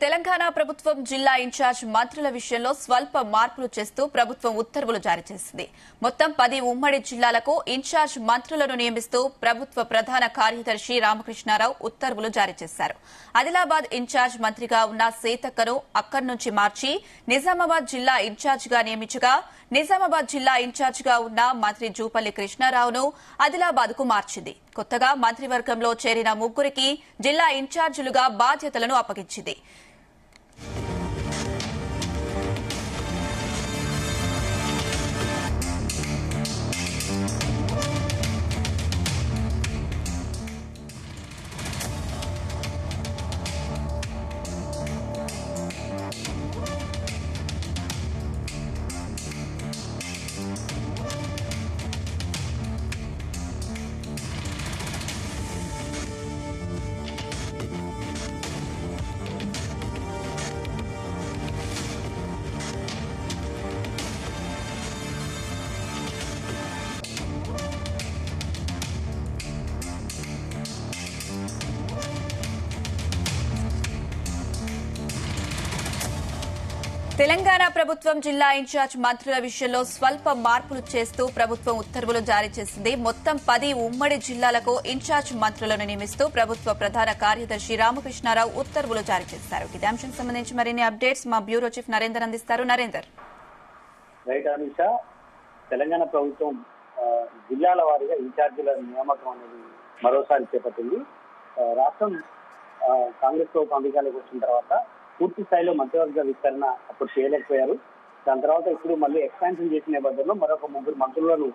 తెలంగాణ ప్రభుత్వం జిల్లా ఇన్ఛార్జ్ మంత్రుల విషయంలో స్వల్ప మార్పులు చేస్తూ ప్రభుత్వం ఉత్తర్వులు జారీ చేసింది. మొత్తం 10 ఉమ్మడి జిల్లాలకు ఇన్ఛార్జ్ మంత్రులను నియమిస్తూ ప్రభుత్వ ప్రధాన కార్యదర్శి రామకృష్ణారావు ఉత్తర్వులు జారీ చేశారు. ఆదిలాబాద్ ఇన్ఛార్జ్ మంత్రిగా ఉన్న సీతక్కను అక్కడి నుంచి మార్చి నిజామాబాద్ జిల్లా ఇన్ఛార్జిగా నియమించగా, నిజామాబాద్ జిల్లా ఇన్ఛార్జిగా ఉన్న మంత్రి జూపల్లి కృష్ణారావును ఆదిలాబాద్ కు మార్చింది. కొత్తగా మంత్రివర్గంలో చేరిన ముగ్గురికి జిల్లా ఇన్ఛార్జీలుగా బాధ్యతలను అప్పగించింది. తెలంగాణ ప్రభుత్వం జిల్లా ఇన్ఛార్జ్ మంత్రుల విషయంలో స్వల్ప మార్పులు చేస్తూ ప్రభుత్వం ఉత్తర్వులు జారీ చేసింది. మొత్తం 10 ఉమ్మడి జిల్లాలకు ఇన్ఛార్జ్ మంత్రులను నియమిస్తూ ప్రభుత్వ ప్రధాన కార్యదర్శి రామకృష్ణారావు ఉత్తర్వులు జారీ చేశారు. ఇదే అంశానికి సంబంధించి మరిన్ని అప్డేట్స్ మా బ్యూరో చీఫ్ నరేందర్ అందిస్తారు. నరేందర్, తెలంగాణ ప్రభుత్వం జిల్లాల వారీగా ఇన్ఛార్జీల నియామకం అనేది మరోసారి చేపట్టింది. రాష్ట్రం కాంగ్రెస్ ప్రభుత్వం అధికారంలోకి వచ్చిన తర్వాత పూర్తి స్థాయిలో మంత్రివర్గ విస్తరణ అప్పుడు చేయలేకపోయారు. దాని తర్వాత ఇప్పుడు మళ్ళీ ఎక్స్పాన్షన్ చేసిన నేపథ్యంలో మరొక 3 మంత్రులను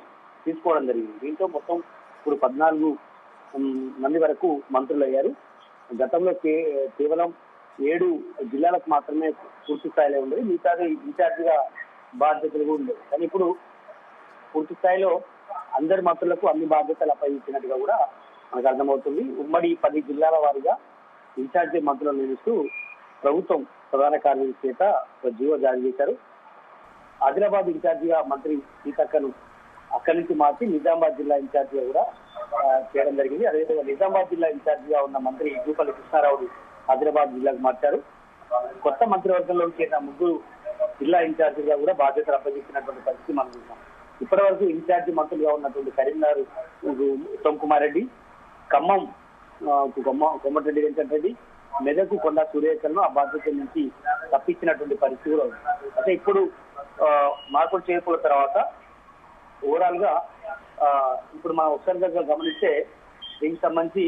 తీసుకోవడం జరిగింది. దీంతో మొత్తం ఇప్పుడు 14 మంది వరకు మంత్రులు అయ్యారు. గతంలో కేవలం 7 జిల్లాలకు మాత్రమే పూర్తి స్థాయిలో ఉండేది, మిగతాది ఇన్ఛార్జిగా బాధ్యతలు కూడా ఉండేది. కానీ ఇప్పుడు పూర్తి స్థాయిలో అందరి మంత్రులకు అన్ని బాధ్యతలు అప్పగించినట్టుగా కూడా మనకు అర్థమవుతుంది. ఉమ్మడి 10 జిల్లాల వారీగా ఇన్ఛార్జి మంత్రులను నియమిస్తూ ప్రభుత్వం ప్రధాన కార్యదర్శి చేత జీవో జారీ చేశారు. ఆదిలాబాద్ ఇన్ఛార్జిగా మంత్రి సీతక్కను అక్కడి నుంచి మార్చి నిజామాబాద్ జిల్లా ఇన్ఛార్జిగా కూడా చేయడం జరిగింది. అదేవిధంగా నిజామాబాద్ జిల్లా ఇన్ఛార్జిగా ఉన్న మంత్రి జూపల్లి కృష్ణారావును ఆదిలాబాద్ జిల్లాకు మార్చారు. కొత్త మంత్రివర్గంలో చేరిన 3 జిల్లా ఇన్ఛార్జిగా కూడా బాధ్యతలు అప్పగించినటువంటి పరిస్థితి మనం చూసాం. ఇప్పటి వరకు ఇన్ఛార్జి మంత్రులుగా ఉన్నటువంటి కరీంనగర్ ఉత్తమ్ కుమార్ రెడ్డి, ఖమ్మం కోమటిరెడ్డి వెంకటరెడ్డి, మెదకు కొండా సురేఖలను ఆ బాధ్యత నుంచి తప్పించినటువంటి పరిస్థితి కూడా ఉంది. అంటే ఇప్పుడు మార్పులు చేరుకున్న తర్వాత ఓవరాల్ గా ఇప్పుడు మనం ఒకసారిగా గమనిస్తే దీనికి సంబంధించి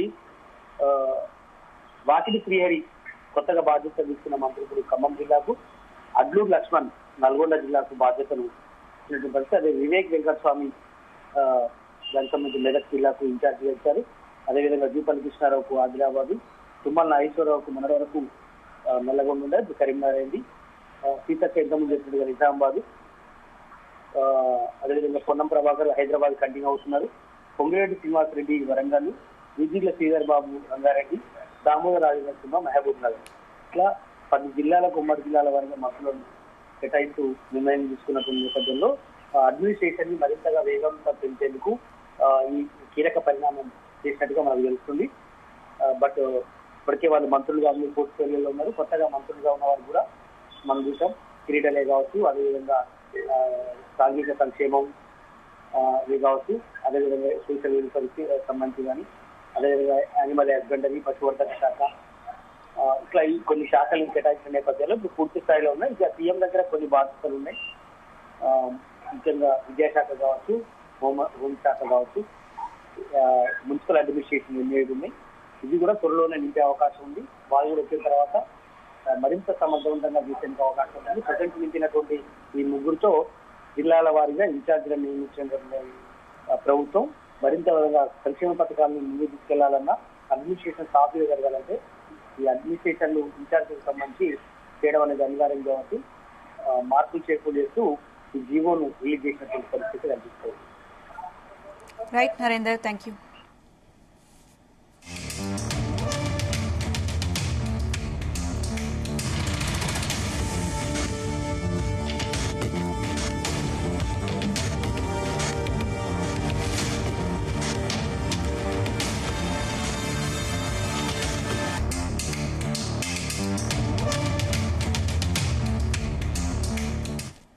వాకిటి శ్రీహరి కొత్తగా బాధ్యత తీసుకున్న మంత్రి ఇప్పుడు ఖమ్మం జిల్లాకు, అడ్లూరు లక్ష్మణ్ నల్గొండ జిల్లాకు బాధ్యతలు ఇచ్చినటువంటి పరిస్థితి. అదే వివేక్ వెంకటస్వామి దానికి సంబంధించి మెదక్ జిల్లాకు ఇన్ఛార్జిగా ఇచ్చారు. అదేవిధంగా జూపల్లి కృష్ణారావుకు ఆదిలాబాద్, తుమ్మల నాగేశ్వరరావుకు మొన్నటి వరకు నల్లగొండ ఉండే కరీంనగర్ అయింది, సీతక్క ఇంతకుముందు చేసినట్టుగా నిజామాబాద్, అదేవిధంగా పొన్నం ప్రభాకర్ హైదరాబాద్ కంటిన్యూ అవుతున్నారు, పొంగిరెడ్డి శ్రీనివాసరెడ్డి వరంగల్, విజిట్ల శ్రీధర్ బాబు రంగారెడ్డి, దామోదర్ రాజనరసింహ మహబూబ్ నగర్. ఇట్లా 10 జిల్లాలకు ఉమ్మడి జిల్లాల వారిగా మంత్రులను కేటాయిస్తూ నిర్ణయం తీసుకున్నటువంటి నేపథ్యంలో అడ్మినిస్ట్రేషన్ ని మరింతగా వేగంగా పెంచేందుకు ఈ కీలక పరిణామం చేసినట్టుగా మనకు తెలుస్తుంది. బట్ ఇప్పటికే వాళ్ళు మంత్రులుగా అన్ని పోర్ట్ఫోలియోలో ఉన్నారు. కొత్తగా మంత్రులుగా ఉన్న వారు కూడా మనం చూసాం. క్రీడలే కావచ్చు, అదేవిధంగా సాంఘిక సంక్షేమం ఇవి కావచ్చు, అదేవిధంగా సోషల్ వెల్ఫేర్కి సంబంధించి కానీ, అదేవిధంగా యానిమల్ హస్బెండరీ, పశువర్ధక శాఖ, ఇట్లా ఈ కొన్ని శాఖలను కేటాయించిన నేపథ్యంలో ఇప్పుడు పూర్తి స్థాయిలో ఉన్నాయి. ఇంకా సీఎం దగ్గర కొన్ని బాధ్యతలు ఉన్నాయి. ముఖ్యంగా విద్యాశాఖ కావచ్చు, హోంశాఖ కావచ్చు, మున్సిపల్ అడ్మినిస్ట్రేషన్ ఎన్ని ఉన్నాయి. ఇది కూడా త్వరలోనే నింపే అవకాశం ఉంది. వాళ్ళు కూడా వచ్చిన తర్వాత మరింత సమర్థవంతంగా తీసేందుకు అవకాశం ఉంది. ప్రజెంట్ నింపినటువంటి ఈ 3తో జిల్లాల వారీగా ఇన్ఛార్జీలను నియమించినటువంటి ప్రభుత్వం మరింత సంక్షేమ పథకాలను ముందుకు తీసుకెళ్లాలన్నా, అడ్మినిస్ట్రేషన్ సాఫీగా జరగాలంటే ఈ అడ్మినిస్ట్రేషన్ ఇన్ఛార్జీలకు సంబంధించి చేయడం అనేది అనివార్యం కాబట్టి మార్పులు చేర్పులు చేస్తూ ఈ జీవోను రిలీజ్ చేసినటువంటి పరిస్థితి కనిపిస్తుంది. Right Narender, thank you.